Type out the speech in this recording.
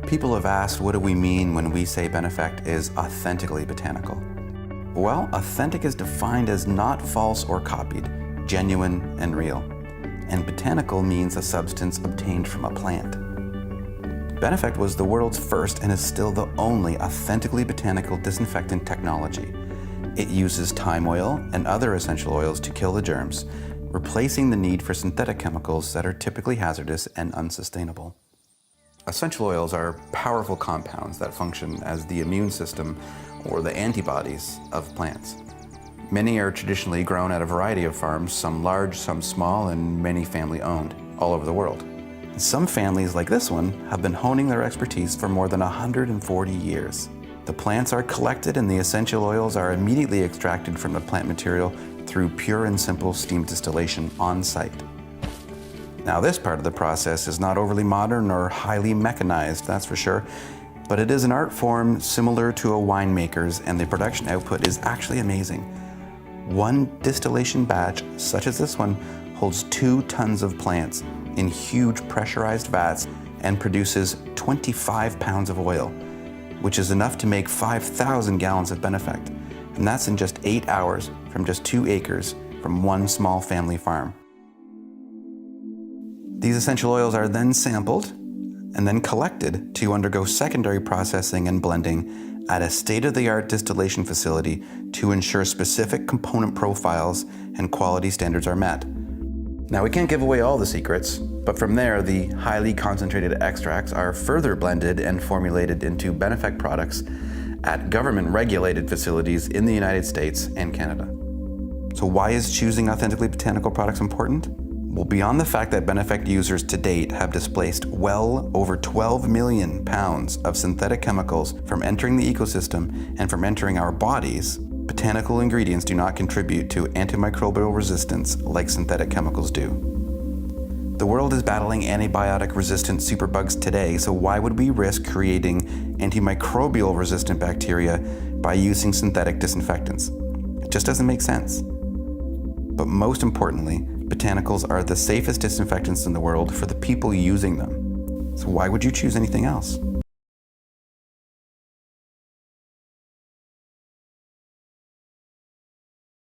People have asked, what do we mean when we say Benefect is authentically botanical? Well, authentic is defined as not false or copied, genuine and real. And botanical means a substance obtained from a plant. Benefect was the world's first and is still the only authentically botanical disinfectant technology. It uses thyme oil and other essential oils to kill the germs, replacing the need for synthetic chemicals that are typically hazardous and unsustainable. Essential oils are powerful compounds that function as the immune system or the antibodies of plants. Many are traditionally grown at a variety of farms, some large, some small, and many family-owned, all over the world. Some families, like this one, have been honing their expertise for more than 140 years. The plants are collected and the essential oils are immediately extracted from the plant material through pure and simple steam distillation on site. Now, this part of the process is not overly modern or highly mechanized, that's for sure, but it is an art form similar to a winemaker's, and the production output is actually amazing. One distillation batch, such as this one, holds 2 tons of plants in huge pressurized vats and produces 25 pounds of oil, which is enough to make 5,000 gallons of Benefect. And that's in just 8 hours from just 2 acres from one small family farm. These essential oils are then sampled and then collected to undergo secondary processing and blending at a state-of-the-art distillation facility to ensure specific component profiles and quality standards are met. Now, we can't give away all the secrets, but from there, the highly concentrated extracts are further blended and formulated into Benefect products at government-regulated facilities in the United States and Canada. So why is choosing authentically botanical products important? Well, beyond the fact that Benefect users to date have displaced well over 12 million pounds of synthetic chemicals from entering the ecosystem and from entering our bodies, botanical ingredients do not contribute to antimicrobial resistance like synthetic chemicals do. The world is battling antibiotic-resistant superbugs today, so why would we risk creating antimicrobial-resistant bacteria by using synthetic disinfectants? It just doesn't make sense. But most importantly, botanicals are the safest disinfectants in the world for the people using them. So why would you choose anything else?